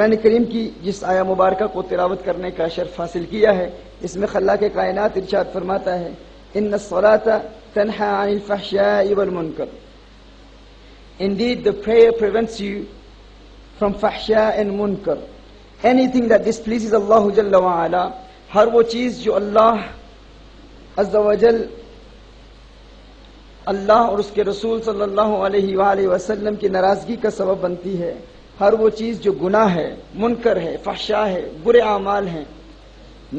قرآن کریم کی جس آیہ مبارکہ کو تلاوت کرنے کا شرف حاصل کیا ہے، اس میں خلاق کائنات ارشاد فرماتا ہے ان الصلاۃ تنہی عن الفحشاء والمنکر. Indeed, the prayer prevents you from fahsha and munkar. Anything that displeases Allah Jalla wa Ala, ہر وہ چیز جو اللہ عز و جل، اللہ اور اس کے رسول صلی اللہ علیہ وآلہ وسلم کی ناراضگی کا سبب بنتی ہے، ہر وہ چیز جو گناہ ہے، منکر ہے، فحشا ہے، برے اعمال ہیں،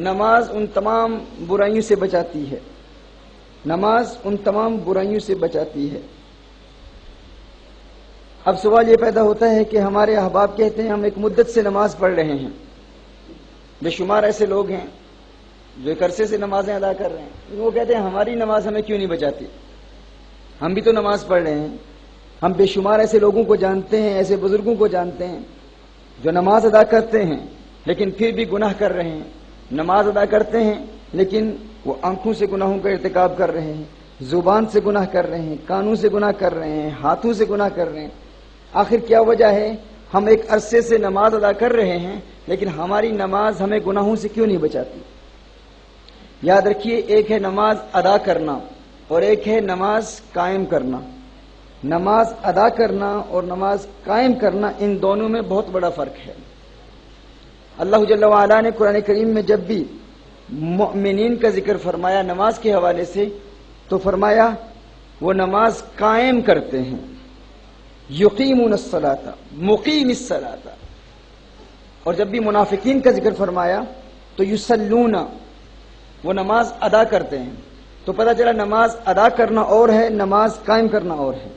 نماز ان تمام برائیوں سے بچاتی ہے. نماز ان تمام برائیوں سے بچاتی ہے. اب سوال یہ پیدا ہوتا ہے کہ ہمارے احباب کہتے ہیں ہم ایک مدت سے نماز پڑھ رہے ہیں. بے شمار ایسے لوگ ہیں جو ایک عرصے سے نمازیں ادا کر رہے ہیں، وہ کہتے ہیں ہماری نماز ہمیں کیوں نہیں بچاتی، ہم بھی تو نماز پڑھ رہے ہیں. ہم بے شمار ایسے لوگوں کو جانتے ہیں، ایسے بزرگوں کو جانتے ہیں جو نماز ادا کرتے ہیں لیکن پھر بھی گناہ کر رہے ہیں. نماز ادا کرتے ہیں لیکن وہ آنکھوں سے گناہوں کا ارتکاب کر رہے ہیں، زبان سے گناہ کر رہے ہیں، کانوں سے گناہ کر رہے ہیں، ہاتھوں سے گناہ کر رہے ہیں. آخر کیا وجہ ہے؟ ہم ایک عرصے سے نماز ادا کر رہے ہیں لیکن ہماری نماز ہمیں گناہوں سے کیوں نہیں بچاتی؟ یاد رکھیے، ایک ہے نماز ادا کرنا اور ایک ہے نماز قائم کرنا. نماز ادا کرنا اور نماز قائم کرنا، ان دونوں میں بہت بڑا فرق ہے. اللہ جل وعلا نے قرآن کریم میں جب بھی مؤمنین کا ذکر فرمایا نماز کے حوالے سے تو فرمایا وہ نماز قائم کرتے ہیں. یقیمون الصلاۃ، مقیم الصلاۃ. اور جب بھی منافقین کا ذکر فرمایا تو یصلون، وہ نماز ادا کرتے ہیں. تو پتہ چلا نماز ادا کرنا اور ہے، نماز قائم کرنا اور ہے.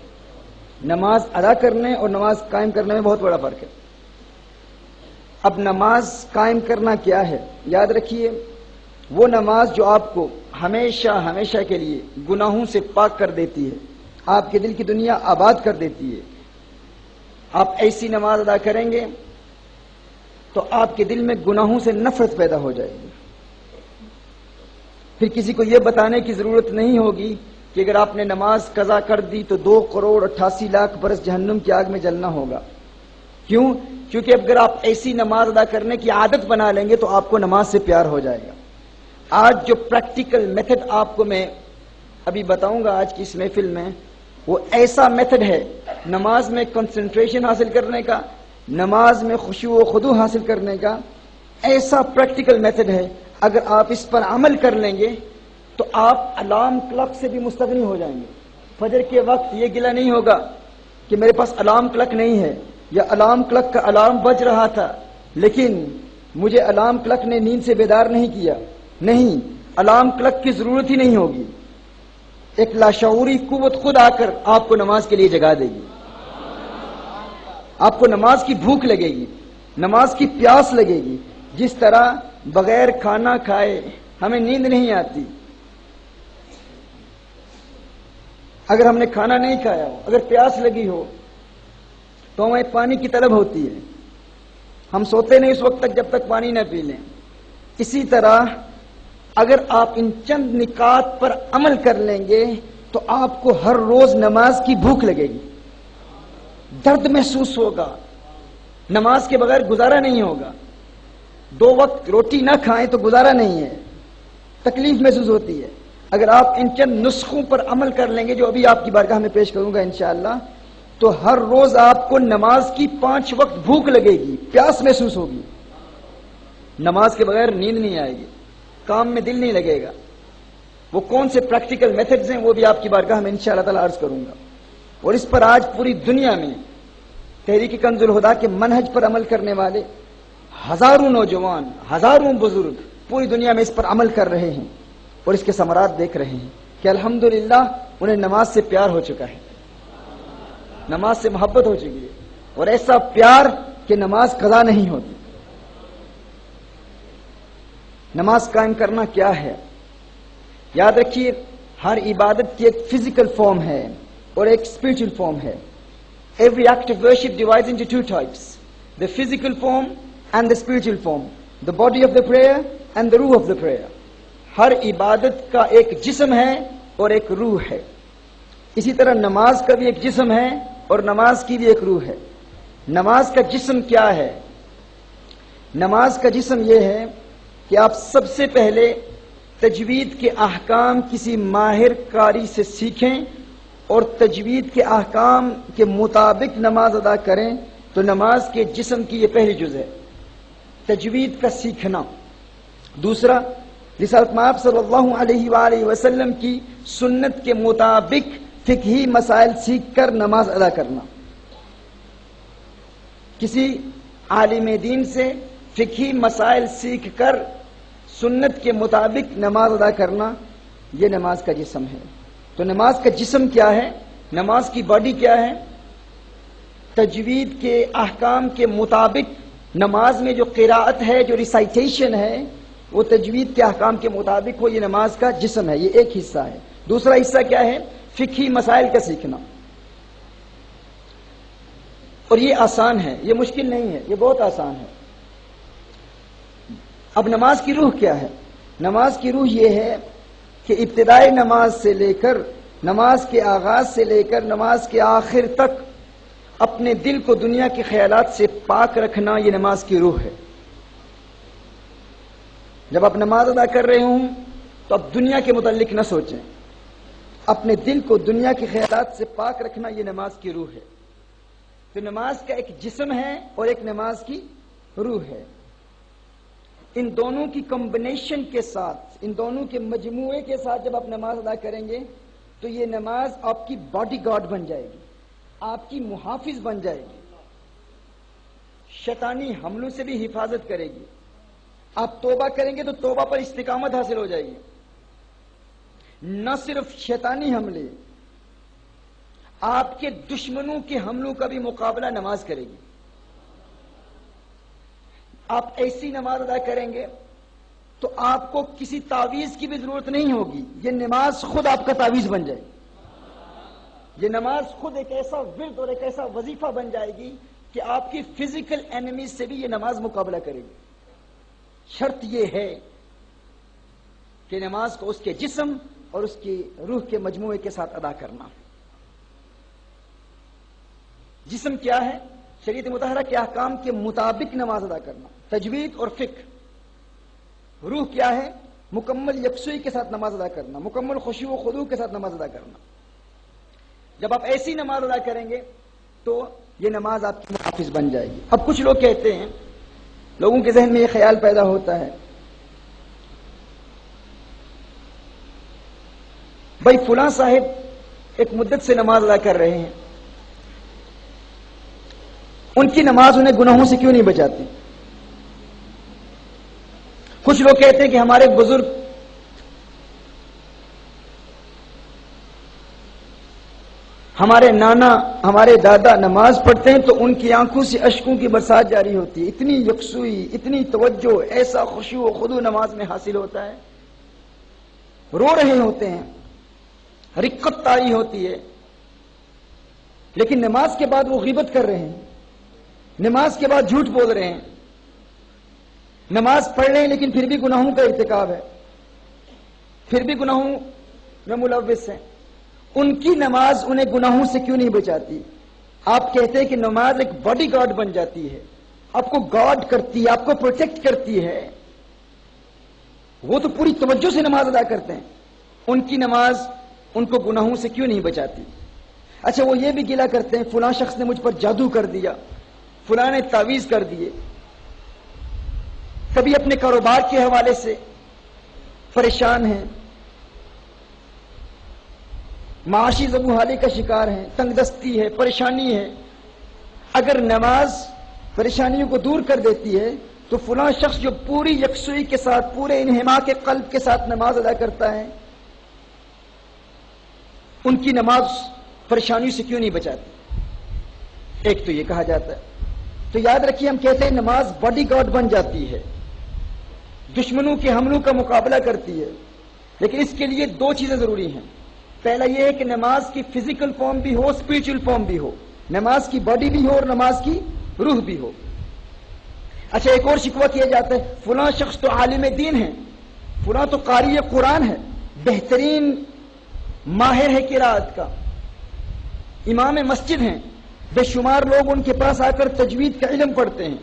نماز ادا کرنے اور نماز قائم کرنے میں بہت بڑا فرق ہے. اب نماز قائم کرنا کیا ہے؟ یاد رکھیے، وہ نماز جو آپ کو ہمیشہ ہمیشہ کے لیے گناہوں سے پاک کر دیتی ہے، آپ کے دل کی دنیا آباد کر دیتی ہے. آپ ایسی نماز ادا کریں گے تو آپ کے دل میں گناہوں سے نفرت پیدا ہو جائے گی. پھر کسی کو یہ بتانے کی ضرورت نہیں ہوگی کہ اگر آپ نے نماز قضا کر دی تو 2,88,00,000 برس جہنم کی آگ میں جلنا ہوگا. کیوں؟ کیونکہ اگر آپ ایسی نماز ادا کرنے کی عادت بنا لیں گے تو آپ کو نماز سے پیار ہو جائے گا. آج جو پریکٹیکل میتھڈ آپ کو میں ابھی بتاؤں گا آج کی اس محفل میں، وہ ایسا میتھڈ ہے نماز میں کنسنٹریشن حاصل کرنے کا، نماز میں خشوع و خضوع حاصل کرنے کا. ایسا پریکٹیکل میتھڈ ہے، اگر آپ اس پر عمل کر لیں گے تو آپ الارم کلاک سے بھی مستغنی ہو جائیں گے. فجر کے وقت یہ گلہ نہیں ہوگا کہ میرے پاس الارم کلاک نہیں ہے، یا الارم کلاک کا الارم بج رہا تھا لیکن مجھے الارم کلاک نے نیند سے بیدار نہیں کیا. نہیں، الارم کلاک کی ضرورت ہی نہیں ہوگی. ایک لاشعوری قوت خود آ کر آپ کو نماز کے لیے جگا دے گی. آپ کو نماز کی بھوک لگے گی، نماز کی پیاس لگے گی. جس طرح بغیر کھانا کھائے ہمیں نیند نہیں آتی، اگر ہم نے کھانا نہیں کھایا ہو، اگر پیاس لگی ہو تو ہمیں پانی کی طلب ہوتی ہے. ہم سوتے نہیں اس وقت تک جب تک پانی نہ پی لیں. اسی طرح اگر آپ ان چند نکات پر عمل کر لیں گے تو آپ کو ہر روز نماز کی بھوک لگے گی، درد محسوس ہوگا، نماز کے بغیر گزارا نہیں ہوگا. 2 وقت روٹی نہ کھائیں تو گزارا نہیں ہے، تکلیف محسوس ہوتی ہے. اگر آپ ان چند نسخوں پر عمل کر لیں گے جو ابھی آپ کی بارگاہ میں پیش کروں گا انشاءاللہ، تو ہر روز آپ کو نماز کی 5 وقت بھوک لگے گی، پیاس محسوس ہوگی. نماز کے بغیر نیند نہیں آئے گی، کام میں دل نہیں لگے گا. وہ کون سے پریکٹیکل میتھڈز ہیں وہ بھی آپ کی بارگاہ میں انشاءاللہ تعالی عرض کروں گا. اور اس پر آج پوری دنیا میں تحریک کنز الہدیٰ کے منہج پر عمل کرنے والے ہزاروں نوجوان، ہزاروں بزرگ پوری دنیا میں اس پر عمل کر رہے ہیں اور اس کے ثمرات دیکھ رہے ہیں کہ الحمدللہ انہیں نماز سے پیار ہو چکا ہے، نماز سے محبت ہو چکی ہے، اور ایسا پیار کہ نماز قضا نہیں ہوتی. نماز قائم کرنا کیا ہے؟ یاد رکھیے، ہر عبادت کی ایک فزیکل فارم ہے اور ایک اسپرچل فارم ہے. Every act of worship divides into 2 types, the physical form and the spiritual form, the body of the prayer and the ruh of the prayer. ہر عبادت کا ایک جسم ہے اور ایک روح ہے. اسی طرح نماز کا بھی ایک جسم ہے اور نماز کی بھی ایک روح ہے. نماز کا جسم کیا ہے؟ نماز کا جسم یہ ہے کہ آپ سب سے پہلے تجوید کے احکام کسی ماہر قاری سے سیکھیں اور تجوید کے احکام کے مطابق نماز ادا کریں، تو نماز کے جسم کی یہ پہلی جز ہے، تجوید کا سیکھنا۔ دوسرا، رسالت مآب صلی اللہ علیہ وآلہ وسلم کی سنت کے مطابق فقہی مسائل سیکھ کر نماز ادا کرنا، کسی عالم دین سے فقہی مسائل سیکھ کر سنت کے مطابق نماز ادا کرنا، یہ نماز کا جسم ہے۔ تو نماز کا جسم کیا ہے؟ نماز کی باڈی کیا ہے؟ تجوید کے احکام کے مطابق نماز میں جو قراءت ہے، جو ریسائٹیشن ہے، وہ تجوید کے احکام کے مطابق ہو، یہ نماز کا جسم ہے، یہ ایک حصہ ہے۔ دوسرا حصہ کیا ہے؟ فقہی مسائل کا سیکھنا، اور یہ آسان ہے، یہ مشکل نہیں ہے، یہ بہت آسان ہے۔ اب نماز کی روح کیا ہے؟ نماز کی روح یہ ہے کہ ابتدائی نماز سے لے کر، نماز کے آغاز سے لے کر نماز کے آخر تک اپنے دل کو دنیا کے خیالات سے پاک رکھنا، یہ نماز کی روح ہے۔ جب آپ نماز ادا کر رہے ہوں تو اب دنیا کے متعلق نہ سوچیں، اپنے دل کو دنیا کے خیالات سے پاک رکھنا، یہ نماز کی روح ہے۔ تو نماز کا ایک جسم ہے اور ایک نماز کی روح ہے۔ ان دونوں کی کمبینیشن کے ساتھ، ان دونوں کے مجموعے کے ساتھ جب آپ نماز ادا کریں گے تو یہ نماز آپ کی باڈی گارڈ بن جائے گی، آپ کی محافظ بن جائے گی، شیطانی حملوں سے بھی حفاظت کرے گی۔ آپ توبہ کریں گے تو توبہ پر استقامت حاصل ہو جائے گی۔ نہ صرف شیطانی حملے، آپ کے دشمنوں کے حملوں کا بھی مقابلہ نماز کرے گی۔ آپ ایسی نماز ادا کریں گے تو آپ کو کسی تعویذ کی بھی ضرورت نہیں ہوگی، یہ نماز خود آپ کا تعویذ بن جائے گی۔ یہ نماز خود ایک ایسا ورد اور ایک ایسا وظیفہ بن جائے گی کہ آپ کی فزیکل اینیمیز سے بھی یہ نماز مقابلہ کرے گی۔ شرط یہ ہے کہ نماز کو اس کے جسم اور اس کی روح کے مجموعے کے ساتھ ادا کرنا۔ جسم کیا ہے؟ شریعت مطہرہ کے احکام کے مطابق نماز ادا کرنا، تجوید اور فقہ۔ روح کیا ہے؟ مکمل یکسوئی کے ساتھ نماز ادا کرنا، مکمل خشوع و خضوع کے ساتھ نماز ادا کرنا۔ جب آپ ایسی نماز ادا کریں گے تو یہ نماز آپ کی محافظ بن جائے گی۔ اب کچھ لوگ کہتے ہیں، لوگوں کے ذہن میں یہ خیال پیدا ہوتا ہے، بھائی فلاں صاحب ایک مدت سے نماز ادا کر رہے ہیں، ان کی نماز انہیں گناہوں سے کیوں نہیں بچاتی؟ کچھ لوگ کہتے ہیں کہ ہمارے بزرگ ہمارے نانا ہمارے دادا نماز پڑھتے ہیں تو ان کی آنکھوں سے اشکوں کی برسات جاری ہوتی ہے، اتنی یکسوئی، اتنی توجہ، ایسا خشوع و خضوع نماز میں حاصل ہوتا ہے، رو رہے ہوتے ہیں، رقت طاری ہوتی ہے، لیکن نماز کے بعد وہ غیبت کر رہے ہیں، نماز کے بعد جھوٹ بول رہے ہیں، نماز پڑھ رہے ہیں لیکن پھر بھی گناہوں کا ارتکاب ہے، پھر بھی گناہوں میں ملوث ہیں۔ ان کی نماز انہیں گناہوں سے کیوں نہیں بچاتی؟ آپ کہتے ہیں کہ نماز ایک باڈی گارڈ بن جاتی ہے، آپ کو گارڈ کرتی ہے، آپ کو پروٹیکٹ کرتی ہے۔ وہ تو پوری توجہ سے نماز ادا کرتے ہیں، ان کی نماز ان کو گناہوں سے کیوں نہیں بچاتی؟ اچھا، وہ یہ بھی گلہ کرتے ہیں فلاں شخص نے مجھ پر جادو کر دیا، فلاں نے تعویذ کر دیے، کبھی اپنے کاروبار کے حوالے سے پریشان ہیں، معاشی زبوحالی کا شکار ہیں، تنگ دستی ہے، پریشانی ہے۔ اگر نماز پریشانیوں کو دور کر دیتی ہے تو فلاں شخص جو پوری یکسوئی کے ساتھ، پورے انہماک قلب کے ساتھ نماز ادا کرتا ہے، ان کی نماز پریشانیوں سے کیوں نہیں بچاتی؟ ایک تو یہ کہا جاتا ہے۔ تو یاد رکھیے، ہم کہتے ہیں نماز باڈی گارڈ بن جاتی ہے، دشمنوں کے حملوں کا مقابلہ کرتی ہے، لیکن اس کے لیے دو چیزیں ضروری ہیں۔ پہلا یہ ہے کہ نماز کی فزیکل فارم بھی ہو، اسپرچل فارم بھی ہو، نماز کی باڈی بھی ہو اور نماز کی روح بھی ہو۔ اچھا، ایک اور شکوہ کیا جاتا ہے، فلاں شخص تو عالم دین ہے، فلاں تو قاری قرآن ہے، بہترین ماہر ہے قراءت کا، امام مسجد ہیں، بے شمار لوگ ان کے پاس آ کر تجوید کا علم پڑھتے ہیں،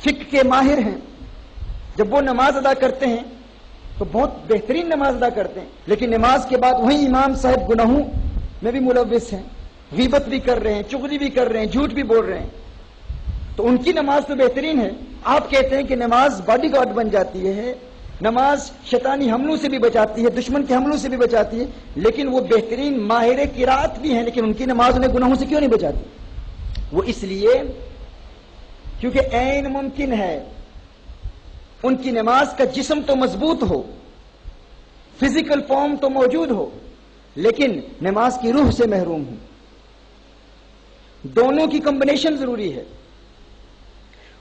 فقہ کے ماہر ہیں، جب وہ نماز ادا کرتے ہیں تو بہت بہترین نماز ادا کرتے ہیں، لیکن نماز کے بعد وہی امام صاحب گناہوں میں بھی ملوث ہیں، غیبت بھی کر رہے ہیں، چغلی بھی کر رہے ہیں، جھوٹ بھی بول رہے ہیں، تو ان کی نماز تو بہترین ہے۔ آپ کہتے ہیں کہ نماز باڈی گارڈ بن جاتی ہے، نماز شیطانی حملوں سے بھی بچاتی ہے، دشمن کے حملوں سے بھی بچاتی ہے، لیکن وہ بہترین ماہر قرات بھی ہیں، لیکن ان کی نماز انہیں گناہوں سے کیوں نہیں بچاتی؟ وہ اس لیے کیونکہ عین ممکن ہے ان کی نماز کا جسم تو مضبوط ہو، فزیکل فارم تو موجود ہو، لیکن نماز کی روح سے محروم ہو۔ دونوں کی کمبینیشن ضروری ہے۔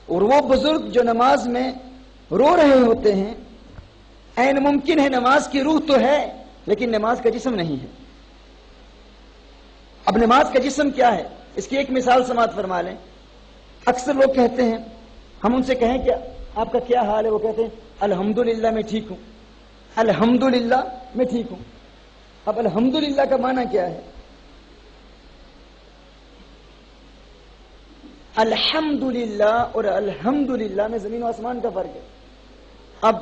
اور وہ بزرگ جو نماز میں رو رہے ہوتے ہیں، عین ممکن ہے نماز کی روح تو ہے لیکن نماز کا جسم نہیں ہے۔ اب نماز کا جسم کیا ہے؟ اس کی ایک مثال سماعت فرما لیں۔ اکثر لوگ کہتے ہیں، ہم ان سے کہیں کہ آپ کا کیا حال ہے، وہ کہتے ہیں الحمدللہ میں ٹھیک ہوں، الحمدللہ میں ٹھیک ہوں۔ اب الحمدللہ کا معنی کیا ہے؟ الحمدللہ اور الحمدللہ میں زمین و آسمان کا فرق ہے۔ اب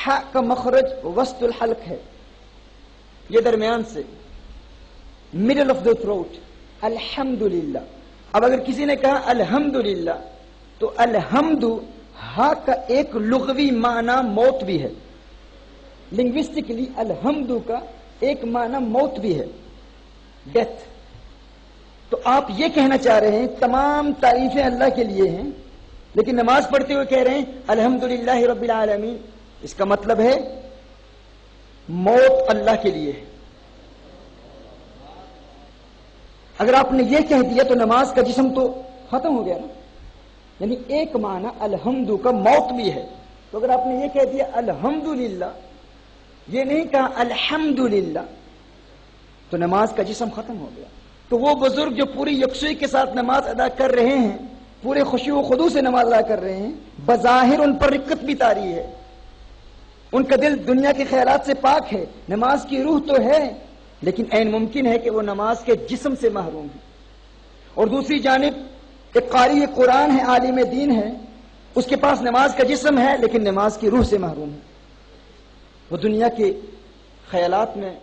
ح کا مخرج وسط الحلق ہے، یہ درمیان سے، مڈل آف دا تھروٹ، الحمدللہ۔ اب اگر کسی نے کہا الحمدللہ تو الحمد ہا کا ایک لغوی معنی موت بھی ہے، لنگوسٹکلی الحمد کا ایک معنی موت بھی ہے، ڈیتھ۔ تو آپ یہ کہنا چاہ رہے ہیں تمام تعریفیں اللہ کے لیے ہیں، لیکن نماز پڑھتے ہوئے کہہ رہے ہیں الحمدللہ رب العالمین، اس کا مطلب ہے موت اللہ کے لیے ہے۔ اگر آپ نے یہ کہہ دیا تو نماز کا جسم تو ختم ہو گیا نا، یعنی ایک معنی الحمد کا موت بھی ہے۔ تو اگر آپ نے یہ کہہ دیا الحمدللہ، یہ نہیں کہا الحمدللہ، تو نماز کا جسم ختم ہو گیا۔ تو وہ بزرگ جو پوری یکسوئی کے ساتھ نماز ادا کر رہے ہیں، پورے خشوع و خضوع سے نماز ادا کر رہے ہیں، بظاہر ان پر رقت بھی طاری ہے، ان کا دل دنیا کے خیالات سے پاک ہے، نماز کی روح تو ہے، لیکن عین ممکن ہے کہ وہ نماز کے جسم سے محروم ہے۔ اور دوسری جانب ایک قاری قرآن ہے، عالم دین ہے، اس کے پاس نماز کا جسم ہے لیکن نماز کی روح سے محروم ہے، وہ دنیا کے خیالات میں